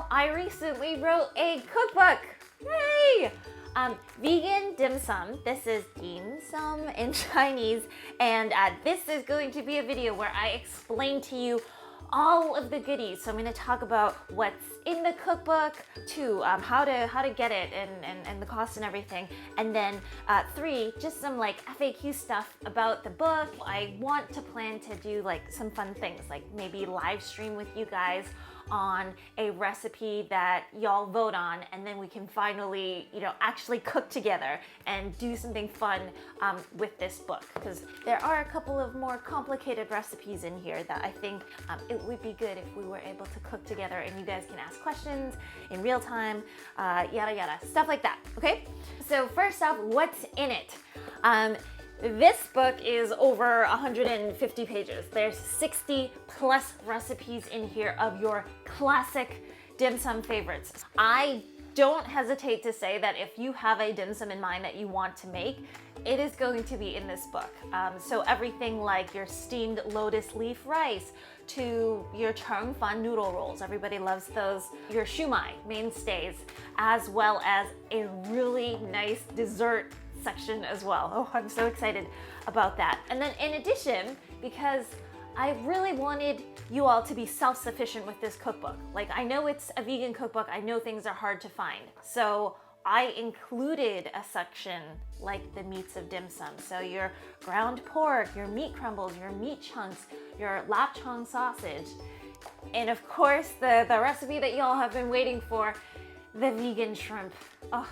know, I recently wrote a cookbook. Yay! Vegan dim sum. This is dim sum in Chinese, and this is going to be a video where I explain to you all of the goodies. So I'm going to talk about what's in the cookbook, two, how to get it and the cost and everything, and then three, just some like FAQ stuff about the book. I want to plan to do like some fun things, like maybe live stream with you guys on a recipe that y'all vote on, and then we can finally, actually cook together and do something fun with this book, because there are a couple of more complicated recipes in here that I think it would be good if we were able to cook together and you guys can ask questions in real time, yada yada, stuff like that, okay? So first off, what's in it? This book is over 150 pages. There's 60 plus recipes in here of your classic dim sum favorites. I don't hesitate to say that if you have a dim sum in mind that you want to make, it is going to be in this book. So everything like your steamed lotus leaf rice to your cheng fan noodle rolls, everybody loves those, your shumai mainstays, as well as a really nice dessert section as well. Oh, I'm so excited about that. And then in addition, because I really wanted you all to be self-sufficient with this cookbook. Like, I know it's a vegan cookbook, I know things are hard to find. So I included a section like the meats of dim sum. So your ground pork, your meat crumbles, your meat chunks, your lapchang sausage, and of course the recipe that y'all have been waiting for, the vegan shrimp. Oh,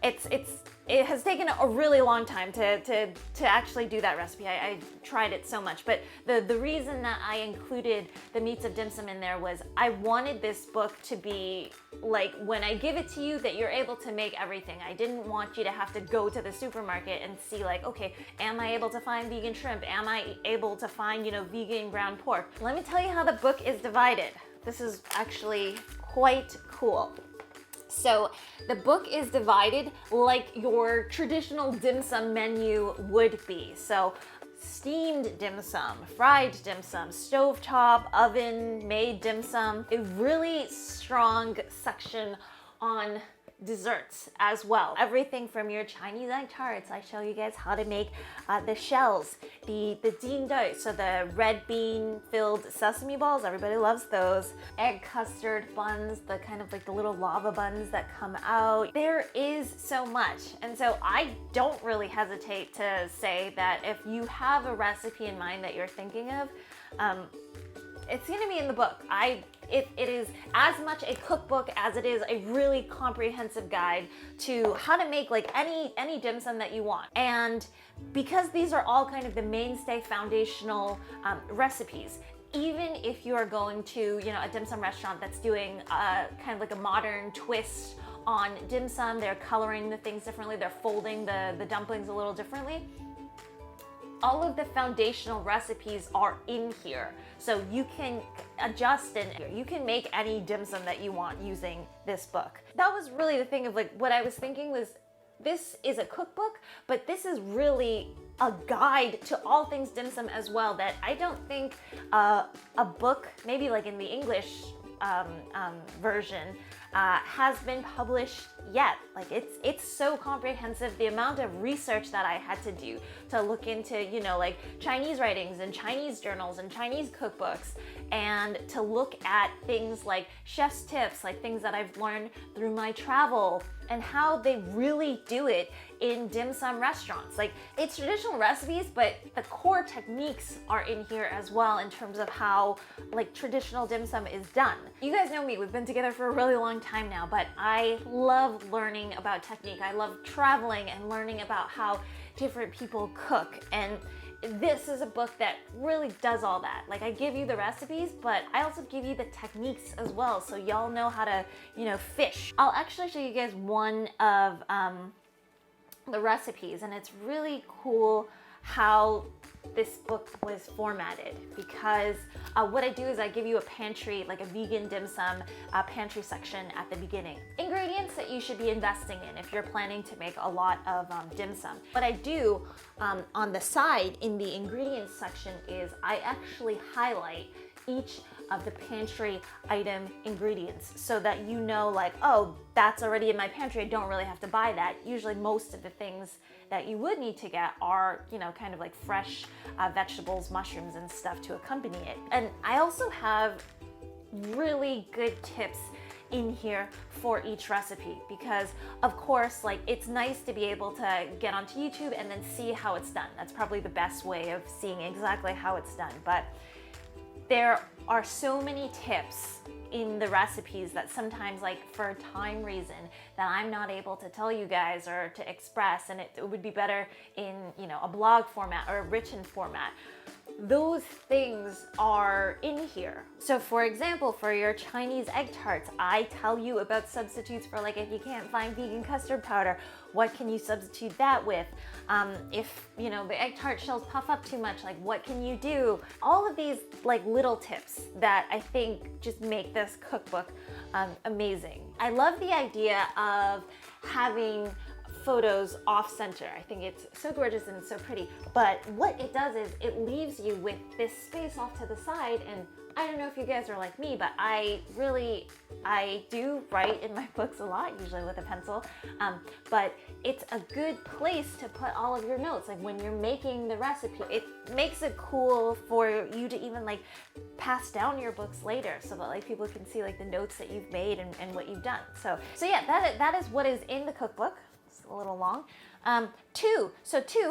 it has taken a really long time to actually do that recipe. I tried it so much, but the reason that I included the meats of dim sum in there was I wanted this book to be like, when I give it to you, that you're able to make everything. I didn't want you to have to go to the supermarket and see like, okay, am I able to find vegan shrimp? Am I able to find, vegan ground pork? Let me tell you how the book is divided. This is actually quite cool. So the book is divided like your traditional dim sum menu would be. So steamed dim sum, fried dim sum, stovetop, oven made dim sum, a really strong section on desserts as well. Everything from your Chinese egg tarts. I show you guys how to make the shells, the dean dough, so the red bean filled sesame balls, everybody loves those. Egg custard buns, the kind of like the little lava buns that come out. There is so much, and so I don't really hesitate to say that if you have a recipe in mind that you're thinking of, it's gonna be in the book. It is as much a cookbook as it is a really comprehensive guide to how to make like any dim sum that you want. And because these are all kind of the mainstay foundational recipes, even if you are going to, a dim sum restaurant that's doing kind of like a modern twist on dim sum, they're coloring the things differently, they're folding the dumplings a little differently, all of the foundational recipes are in here. So you can adjust and you can make any dim sum that you want using this book. That was really the thing of like what I was thinking was, this is a cookbook, but this is really a guide to all things dim sum as well, that I don't think a book, maybe like in the English version, has been published yet. Like it's so comprehensive. The amount of research that I had to do to look into, like Chinese writings and Chinese journals and Chinese cookbooks, and to look at things like chef's tips, like things that I've learned through my travel, and how they really do it in dim sum restaurants. Like, it's traditional recipes, but the core techniques are in here as well in terms of how like traditional dim sum is done. You guys know me, we've been together for a really long time now, but I love learning about technique. I love traveling and learning about how different people cook, and this is a book that really does all that. Like, I give you the recipes, but I also give you the techniques as well, so y'all know how to, fish. I'll actually show you guys one of the recipes, and it's really cool how this book was formatted, because what I do is I give you a pantry, like a vegan dim sum pantry section at the beginning. Ingredients that you should be investing in if you're planning to make a lot of dim sum. What I do on the side in the ingredients section is I actually highlight each of the pantry item ingredients so that you know, like, oh, that's already in my pantry, I don't really have to buy that. Usually most of the things that you would need to get are, you know, kind of like fresh vegetables, mushrooms and stuff to accompany it. And I also have really good tips in here for each recipe, because of course, like, it's nice to be able to get onto YouTube and then see how it's done. That's probably the best way of seeing exactly how it's done. But there are so many tips in the recipes that sometimes, like, for time reason, that I'm not able to tell you guys or to express, and it would be better in, you know, a blog format or a written format. Those things are in here. So for example, for your Chinese egg tarts, I tell you about substitutes for, like, if you can't find vegan custard powder, what can you substitute that with? If, you know, the egg tart shells puff up too much, like, what can you do? All of these, like, little tips that I think just make this cookbook amazing. I love the idea of having photos off center. I think it's so gorgeous and so pretty, but what it does is it leaves you with this space off to the side. And I don't know if you guys are like me, but I do write in my books a lot, usually with a pencil, but it's a good place to put all of your notes. Like, when you're making the recipe, it makes it cool for you to even, like, pass down your books later so that, like, people can see, like, the notes that you've made and what you've done. So yeah, that is what is in the cookbook. It's a little long. Two,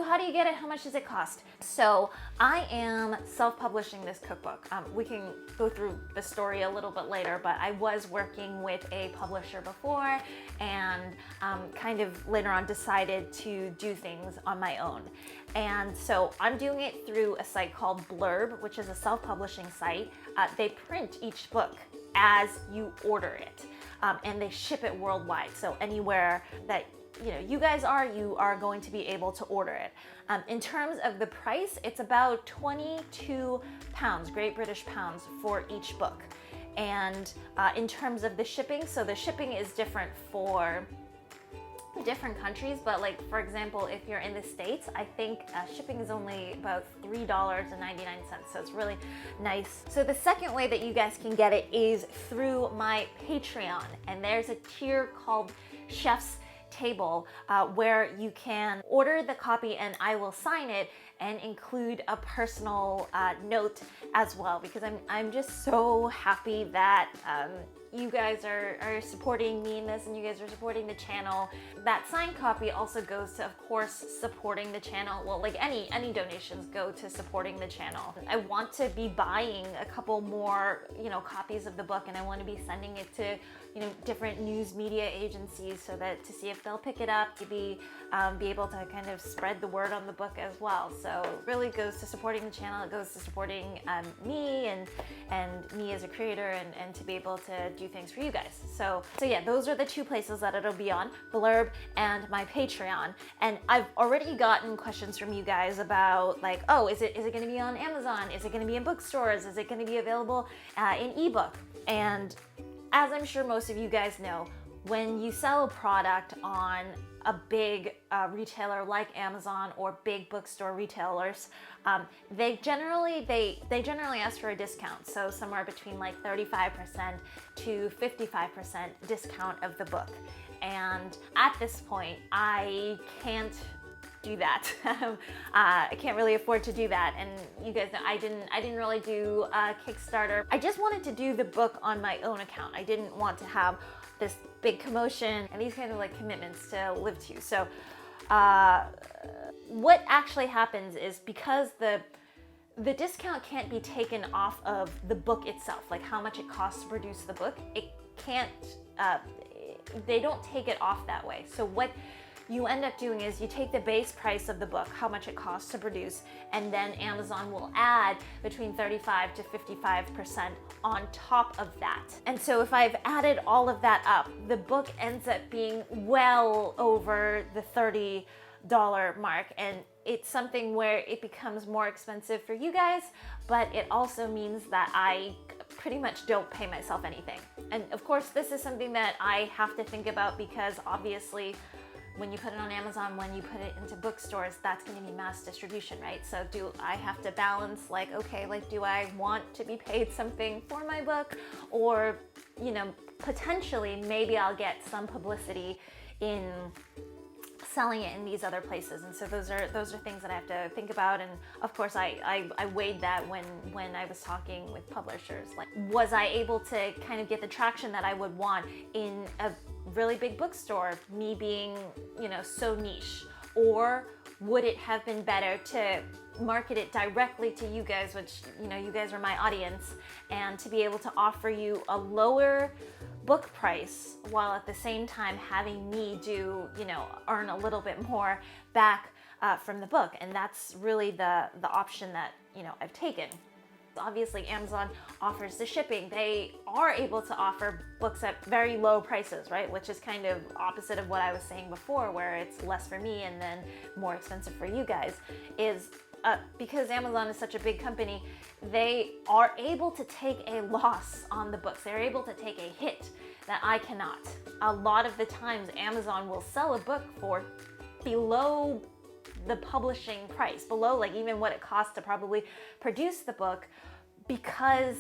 how do you get it? How much does it cost? So I am self-publishing this cookbook. We can go through the story a little bit later, but I was working with a publisher before, and kind of later on decided to do things on my own. And so I'm doing it through a site called Blurb, which is a self-publishing site. They print each book as you order it, and they ship it worldwide. So anywhere that you guys you are going to be able to order it. In terms of the price, it's about 22 pounds, Great British pounds, for each book. And in terms of the shipping, so the shipping is different for different countries, but, like, for example, if you're in the States, I think shipping is only about $3.99, so it's really nice. So the second way that you guys can get it is through my Patreon, and there's a tier called Chef's Table where you can order the copy and I will sign it and include a personal note as well, because I'm just so happy that you guys are supporting me in this, and you guys are supporting the channel. That signed copy also goes to, of course, supporting the channel. Well, like, any donations go to supporting the channel. I want to be buying a couple more, copies of the book, and I want to be sending it to, different news media agencies so that to see if they'll pick it up, to be able to kind of spread the word on the book as well. So it really goes to supporting the channel. It goes to supporting me and me as a creator, and to be able to do things for you guys. So yeah, those are the two places that it'll be on: Blurb and my Patreon. And I've already gotten questions from you guys about, like, oh, is it going to be on Amazon? Is it going to be in bookstores? Is it going to be available in ebook? And as I'm sure most of you guys know, when you sell a product on a big retailer like Amazon or big bookstore retailers, they generally ask for a discount. So somewhere between, like, 35% to 55% discount of the book. And at this point, I can't do that. I can't really afford to do that. And you guys know I didn't really do a Kickstarter. I just wanted to do the book on my own account. I didn't want to have this big commotion and these kind of, like, commitments to live to. So what actually happens is, because the discount can't be taken off of the book itself, like how much it costs to produce the book, it can't, they don't take it off that way. So what you end up doing is you take the base price of the book, how much it costs to produce, and then Amazon will add between 35 to 55% on top of that. And so if I've added all of that up, the book ends up being well over the $30 mark. And it's something where it becomes more expensive for you guys, but it also means that I pretty much don't pay myself anything. And of course, this is something that I have to think about, because obviously when you put it on Amazon, when you put it into bookstores, that's going to be mass distribution, right? So do I have to balance, like, okay, like, do I want to be paid something for my book, or, you know, potentially maybe I'll get some publicity in selling it in these other places. And so those are things that I have to think about. And of course I weighed that when I was talking with publishers. Like, was I able to kind of get the traction that I would want in a really big bookstore, me being, you know, so niche? Or would it have been better to market it directly to you guys, which, you know, you guys are my audience, and to be able to offer you a lower book price while at the same time having me do, you know, earn a little bit more back from the book? And that's really the option that, you know, I've taken. Obviously, Amazon offers the shipping. They are able to offer books at very low prices, right? Which is kind of opposite of what I was saying before, where it's less for me and then more expensive for you guys. Is because Amazon is such a big company, they are able to take a loss on the books. They're able to take a hit that I cannot. A lot of the times, Amazon will sell a book for below the publishing price, below like even what it costs to probably produce the book, because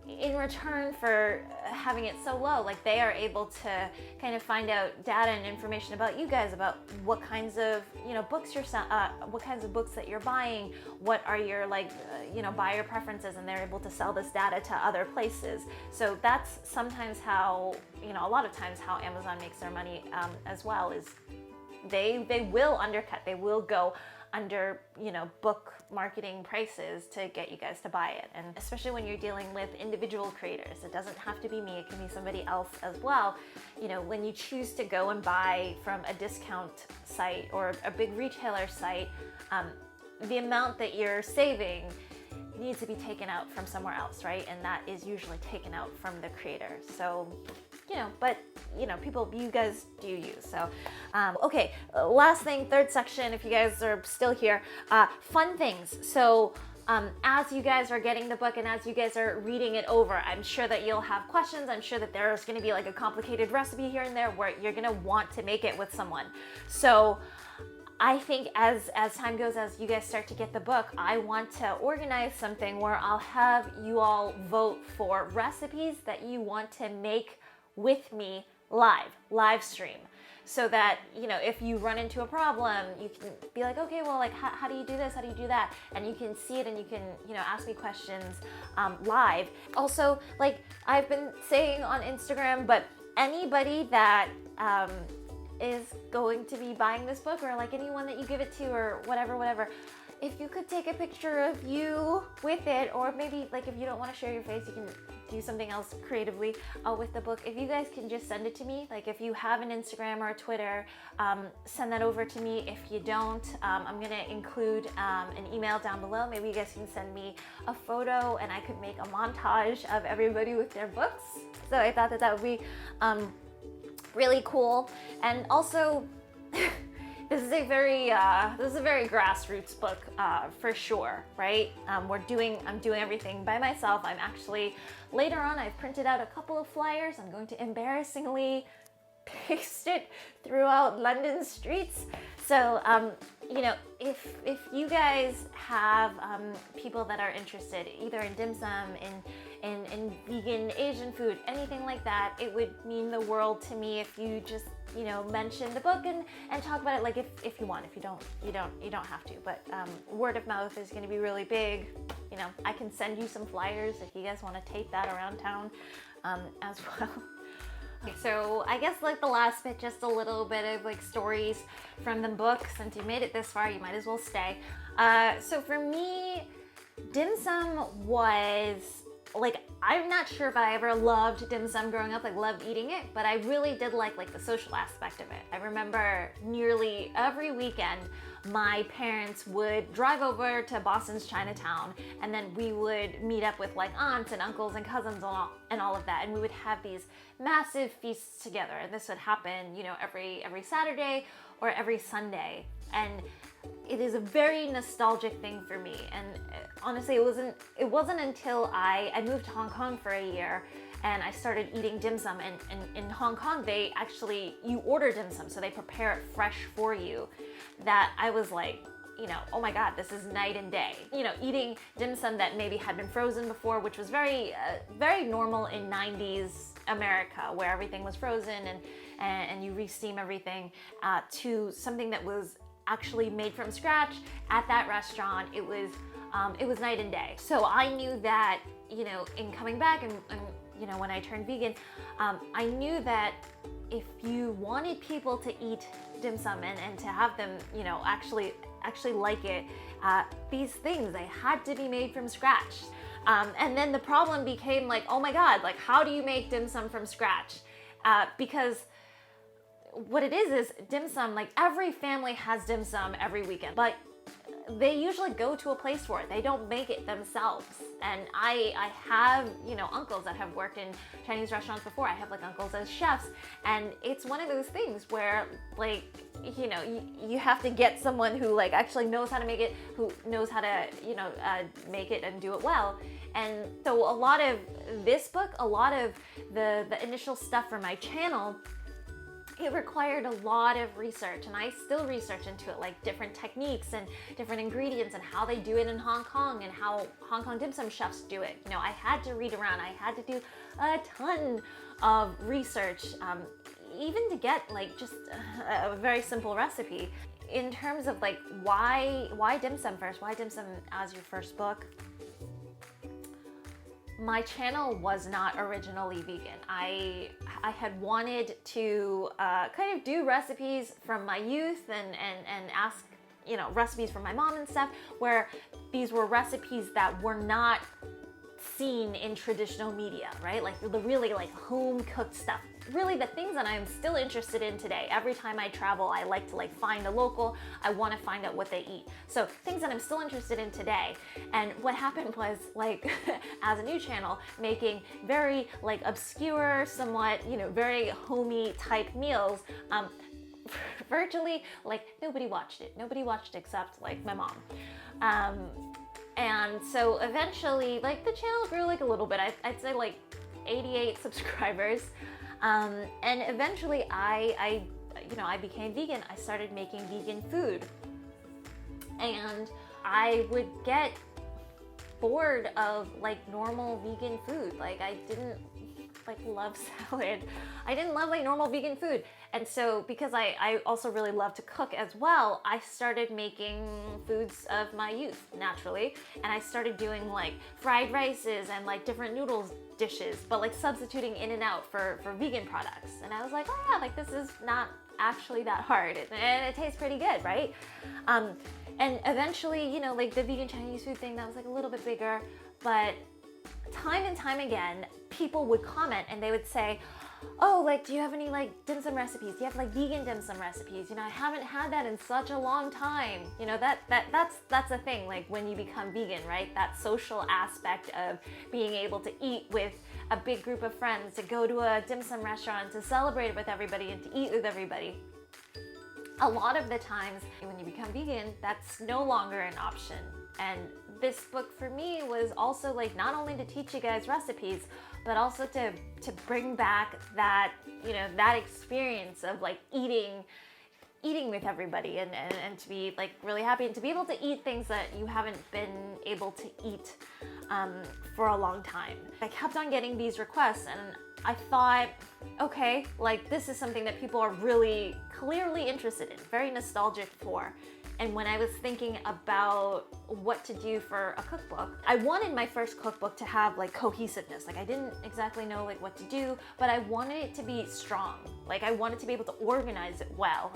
in return for having it so low, like, they are able to kind of find out data and information about you guys, about what kinds of, you know, books you're what kinds of books that you're buying, what are your, like, you know, buyer preferences, and they're able to sell this data to other places. So that's sometimes how, you know, a lot of times how Amazon makes their money as well, is they will undercut, they will go under, you know, book marketing prices to get you guys to buy it. And especially when you're dealing with individual creators, it doesn't have to be me, it can be somebody else as well. You know, when you choose to go and buy from a discount site or a big retailer site, the amount that you're saving needs to be taken out from somewhere else, right? And that is usually taken out from the creator. So, you know, but, you know, you guys do you. So, okay, last thing, third section, if you guys are still here, fun things. So, as you guys are getting the book and as you guys are reading it over, I'm sure that you'll have questions. I'm sure that there's going to be like a complicated recipe here and there where you're going to want to make it with someone. So, I think as time goes, as you guys start to get the book, I want to organize something where I'll have you all vote for recipes that you want to make with me live stream. So that, you know, if you run into a problem, you can be like, okay, well, like, how do you do this? How do you do that? And you can see it and you can, you know, ask me questions live. Also, like I've been saying on Instagram, but anybody that is going to be buying this book, or like anyone that you give it to, or whatever, if you could take a picture of you with it, or maybe like if you don't want to share your face, you can do something else creatively with the book. If you guys can just send it to me, like if you have an Instagram or a Twitter, send that over to me. If you don't, I'm gonna include an email down below. Maybe you guys can send me a photo and I could make a montage of everybody with their books. So I thought that would be really cool. And also, this is a very grassroots book for sure, right? I'm doing everything by myself. I'm actually, later on, I've printed out a couple of flyers. I'm going to embarrassingly paste it throughout London streets. So, you know, if you guys have people that are interested either in dim sum, in vegan Asian food, anything like that, it would mean the world to me if you just, you know, mention the book and talk about it. Like if you want. If you don't, you don't have to. But word of mouth is going to be really big. You know, I can send you some flyers if you guys want to tape that around town as well. Okay, so I guess like the last bit, just a little bit of like stories from the book. Since you made it this far, you might as well stay. So for me, dim sum was, like, I'm not sure if I ever loved dim sum growing up, like loved eating it, but I really did like the social aspect of it. I remember nearly every weekend my parents would drive over to Boston's Chinatown, and then we would meet up with like aunts and uncles and cousins and all of that, and we would have these massive feasts together. And this would happen, you know, every Saturday or every Sunday. And it is a very nostalgic thing for me. And honestly, it wasn't until I moved to Hong Kong for a year, and I started eating dim sum. And in Hong Kong, you order dim sum, so they prepare it fresh for you. That I was like, oh my God, this is night and day. Eating dim sum that maybe had been frozen before, which was very normal in 90s America, where everything was frozen and you re-steam everything, to something that was actually made from scratch at that restaurant. It was night and day. So I knew that, in coming back and when I turned vegan, I knew that if you wanted people to eat dim sum and to have them, actually like it, these things, they had to be made from scratch. And then the problem became like, oh my God, like how do you make dim sum from scratch? Because what it is dim sum, like every family has dim sum every weekend, but they usually go to a place for it. They don't make it themselves. And I have, uncles that have worked in Chinese restaurants before. I have like uncles as chefs, and it's one of those things where like, you have to get someone who like actually knows how to make it, who knows how to, make it and do it well. And so a lot of this book, a lot of the initial stuff for my channel, it required a lot of research, and I still research into it, like different techniques and different ingredients and how they do it in Hong Kong and how Hong Kong dim sum chefs do it. I had to read around, I had to do a ton of research, even to get like just a very simple recipe. In terms of like why dim sum first? Why dim sum as your first book? My channel was not originally vegan. I had wanted to kind of do recipes from my youth and ask, recipes from my mom and stuff, where these were recipes that were not seen in traditional media, right? Like the really like home cooked stuff. Really the things that I'm still interested in today. Every time I travel, I like to like find a local. I want to find out what they eat. So things that I'm still interested in today. And what happened was like, as a new channel, making very like obscure, somewhat, very homey type meals, virtually like nobody watched it. Nobody watched except like my mom. And so eventually like the channel grew like a little bit. I'd say like 88 subscribers. And eventually I became vegan. I started making vegan food, and I would get bored of like normal vegan food. Like I didn't like love salad. I didn't love like normal vegan food. And so because I also really love to cook as well, I started making foods of my youth naturally. And I started doing like fried rices and like different noodles dishes, but like substituting in and out for vegan products. And I was like, oh yeah, like this is not actually that hard, and it tastes pretty good, right? And eventually, like the vegan Chinese food thing, that was like a little bit bigger, but time and time again, people would comment and they would say, oh, like, do you have any like dim sum recipes? Do you have like vegan dim sum recipes? I haven't had that in such a long time. That's a thing, like when you become vegan, right? That social aspect of being able to eat with a big group of friends, to go to a dim sum restaurant, to celebrate with everybody and to eat with everybody. A lot of the times when you become vegan, that's no longer an option. And this book for me was also like not only to teach you guys recipes, but also to bring back that, that experience of like eating with everybody and to be like really happy and to be able to eat things that you haven't been able to eat for a long time. I kept on getting these requests, and I thought, okay, like this is something that people are really clearly interested in, very nostalgic for. And when I was thinking about what to do for a cookbook, I wanted my first cookbook to have like cohesiveness. Like I didn't exactly know like what to do, but I wanted it to be strong. Like I wanted to be able to organize it well.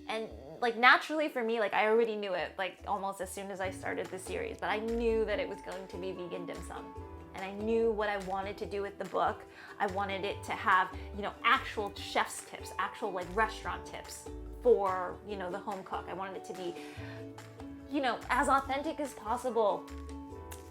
And like naturally for me, like I already knew it like almost as soon as I started the series, but I knew that it was going to be vegan dim sum. And I knew what I wanted to do with the book. I wanted it to have, actual chef's tips, actual like restaurant tips for, the home cook. I wanted it to be, as authentic as possible.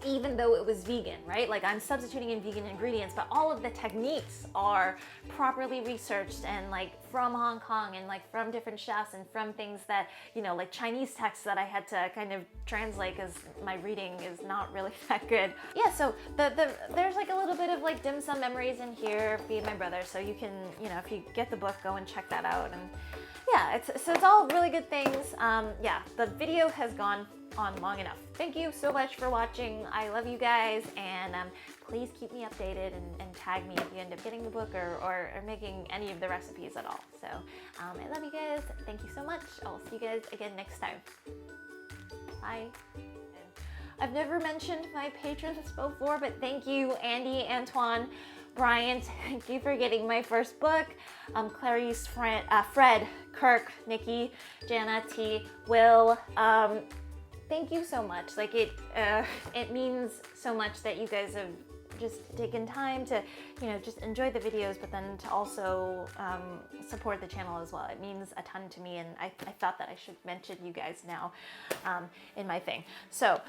even though it was vegan, right? Like I'm substituting in vegan ingredients, but all of the techniques are properly researched and like from Hong Kong and like from different chefs and from things that, you know, like Chinese texts that I had to kind of translate because my reading is not really that good. Yeah, so there's like a little bit of like dim sum memories in here, Feed My Brother, so you can, you know, if you get the book, go and check that out. And yeah, it's all really good things. Yeah, the video has gone on long enough. Thank you so much for watching. I love you guys, and please keep me updated and tag me if you end up getting the book or making any of the recipes at all. So I love you guys. Thank you so much. I'll see you guys again next time. Bye. I've never mentioned my patrons before, but thank you, Andy, Antoine, Brian. Thank you for getting my first book. Clarice, Fred, Kirk, Nikki, Jana, T, Will. Thank you so much. Like it means so much that you guys have just taken time to, you know, just enjoy the videos, but then to also support the channel as well. It means a ton to me, and I thought that I should mention you guys now in my thing. So